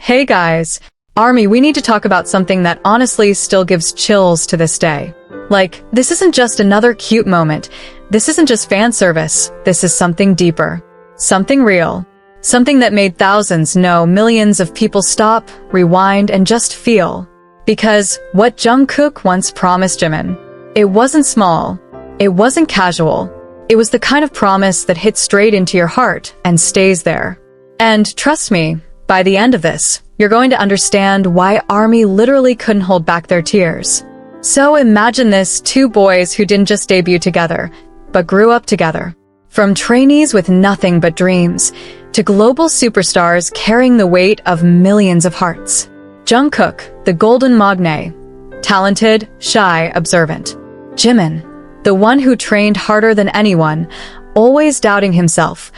Hey guys, Army, we need to talk about something that honestly still gives chills to this day. Like, this isn't just another cute moment. This isn't just fan service. This is something deeper. Something real. Something that made thousands, no, millions of people stop, rewind, and just feel. Because what Jungkook once promised Jimin, it wasn't small. It wasn't casual. It was the kind of promise that hits straight into your heart and stays there. And trust me, by the end of this, you're going to understand why Army literally couldn't hold back their tears. So imagine this, two boys who didn't just debut together, but grew up together. From trainees with nothing but dreams, to global superstars carrying the weight of millions of hearts. Jungkook, the golden magne, talented, shy, observant. Jimin, the one who trained harder than anyone, always doubting himself,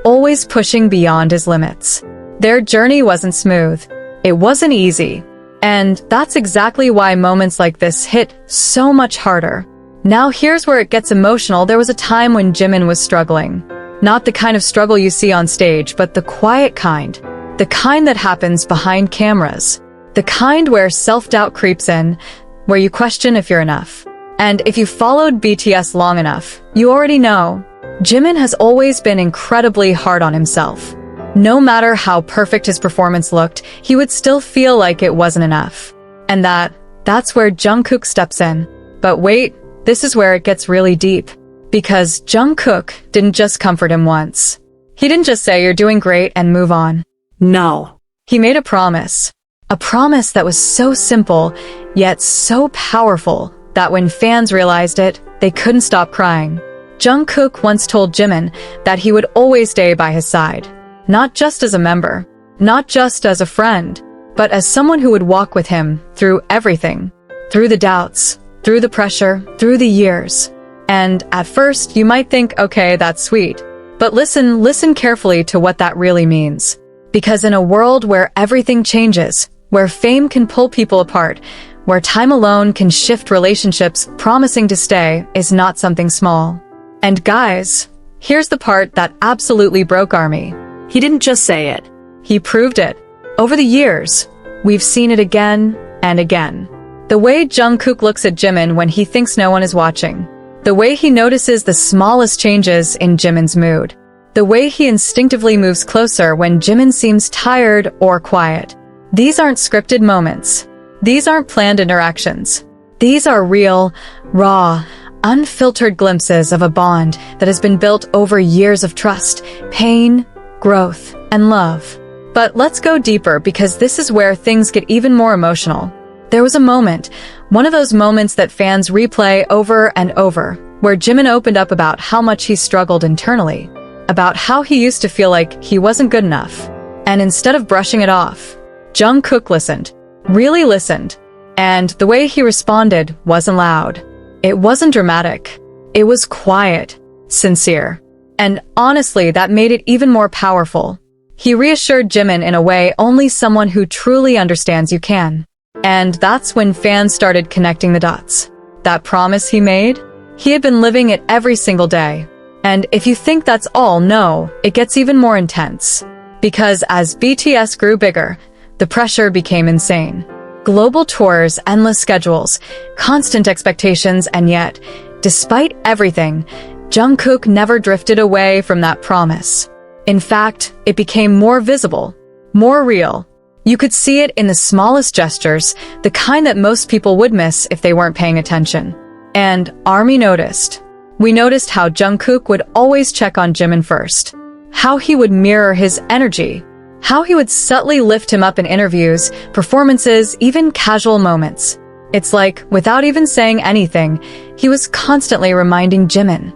always pushing beyond his limits. Their journey wasn't smooth. It wasn't easy. And that's exactly why moments like this hit so much harder. Now here's where it gets emotional. There was a time when Jimin was struggling. Not the kind of struggle you see on stage, but the quiet kind. The kind that happens behind cameras. The kind where self-doubt creeps in, where you question if you're enough. And if you followed BTS long enough, you already know, Jimin has always been incredibly hard on himself. No matter how perfect his performance looked, he would still feel like it wasn't enough. And that's where Jungkook steps in. But wait, this is where it gets really deep. Because Jungkook didn't just comfort him once. He didn't just say you're doing great and move on. No. He made a promise. A promise that was so simple, yet so powerful, that when fans realized it, they couldn't stop crying. Jungkook once told Jimin that he would always stay by his side. Not just as a member, not just as a friend, but as someone who would walk with him through everything. Through the doubts, through the pressure, through the years. And at first, you might think, okay, that's sweet. But listen carefully to what that really means. Because in a world where everything changes, where fame can pull people apart, where time alone can shift relationships, promising to stay is not something small. And guys, here's the part that absolutely broke Army. He didn't just say it. He proved it. Over the years, we've seen it again and again. The way Jungkook looks at Jimin when he thinks no one is watching. The way he notices the smallest changes in Jimin's mood. The way he instinctively moves closer when Jimin seems tired or quiet. These aren't scripted moments. These aren't planned interactions. These are real, raw, unfiltered glimpses of a bond that has been built over years of trust, pain, growth, and love. But let's go deeper because this is where things get even more emotional. There was a moment, one of those moments that fans replay over and over, where Jimin opened up about how much he struggled internally, about how he used to feel like he wasn't good enough. And instead of brushing it off, Jungkook listened, really listened. And the way he responded wasn't loud. It wasn't dramatic. It was quiet, sincere. And honestly, that made it even more powerful. He reassured Jimin in a way only someone who truly understands you can. And that's when fans started connecting the dots. That promise he made? He had been living it every single day. And if you think that's all, no, it gets even more intense. Because as BTS grew bigger, the pressure became insane. Global tours, endless schedules, constant expectations, and yet, despite everything, Jungkook never drifted away from that promise. In fact, it became more visible, more real. You could see it in the smallest gestures, the kind that most people would miss if they weren't paying attention. And Army noticed. We noticed how Jungkook would always check on Jimin first. How he would mirror his energy. How he would subtly lift him up in interviews, performances, even casual moments. It's like, without even saying anything, he was constantly reminding Jimin,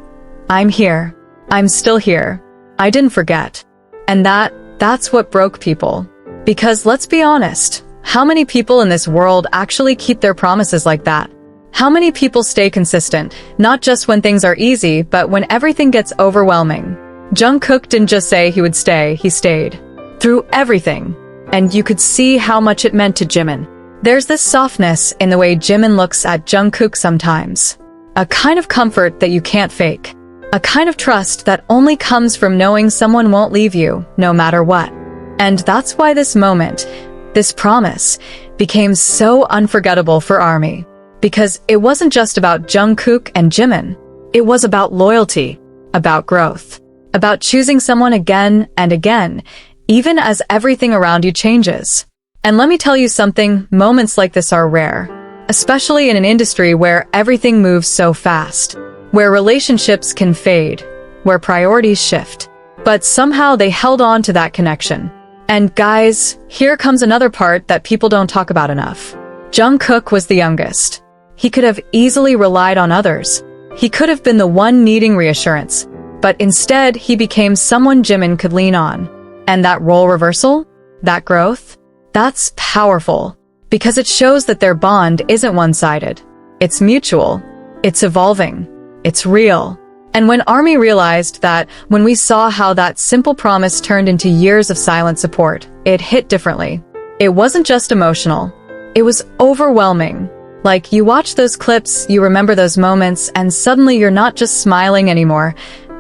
I'm here. I'm still here. I didn't forget. And that's what broke people. Because let's be honest, how many people in this world actually keep their promises like that? How many people stay consistent, not just when things are easy, but when everything gets overwhelming? Jungkook didn't just say he would stay, he stayed. Through everything. And you could see how much it meant to Jimin. There's this softness in the way Jimin looks at Jungkook sometimes. A kind of comfort that you can't fake. A kind of trust that only comes from knowing someone won't leave you, no matter what. And that's why this moment, This promise became so unforgettable for ARMY because it wasn't just about Jungkook and Jimin. It was about loyalty, about growth, about choosing someone again and again, even as everything around you changes. And let me tell you something, moments like this are rare, especially in an industry where everything moves so fast, where relationships can fade, where priorities shift. But somehow they held on to that connection. And guys, here comes another part that people don't talk about enough. Jungkook was the youngest. He could have easily relied on others. He could have been the one needing reassurance, but instead he became someone Jimin could lean on. And that role reversal, that growth, that's powerful, because it shows that their bond isn't one-sided. It's mutual, it's evolving, it's real. And when ARMY realized that, when we saw how that simple promise turned into years of silent support, it hit differently. It wasn't just emotional, it was overwhelming. Like, you watch those clips, you remember those moments, and suddenly you're not just smiling anymore,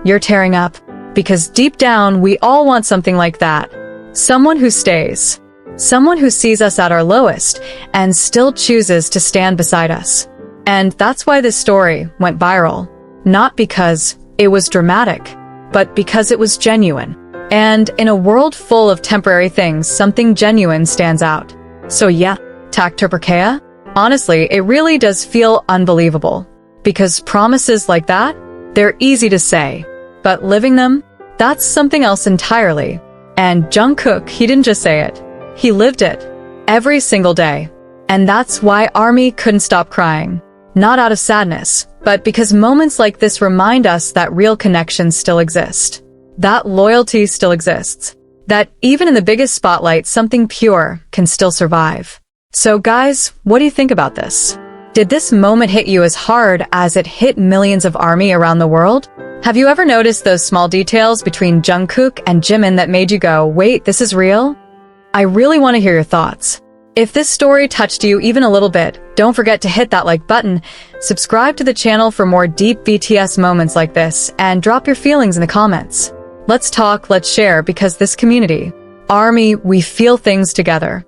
you're tearing up. Because deep down, we all want something like that. Someone who stays. Someone who sees us at our lowest, and still chooses to stand beside us. And that's why this story went viral. Not because it was dramatic, but because it was genuine. And in a world full of temporary things, something genuine stands out. So yeah, takterperkaya? Honestly, it really does feel unbelievable. Because promises like that, they're easy to say. But living them, that's something else entirely. And Jungkook, he didn't just say it. He lived it. Every single day. And that's why ARMY couldn't stop crying. Not out of sadness, but because moments like this remind us that real connections still exist. That loyalty still exists. That even in the biggest spotlight, something pure can still survive. So guys, what do you think about this? Did this moment hit you as hard as it hit millions of ARMY around the world? Have you ever noticed those small details between Jungkook and Jimin that made you go, wait, this is real? I really want to hear your thoughts. If this story touched you even a little bit, don't forget to hit that like button, subscribe to the channel for more deep BTS moments like this, and drop your feelings in the comments. Let's talk, let's share, because this community, ARMY, we feel things together.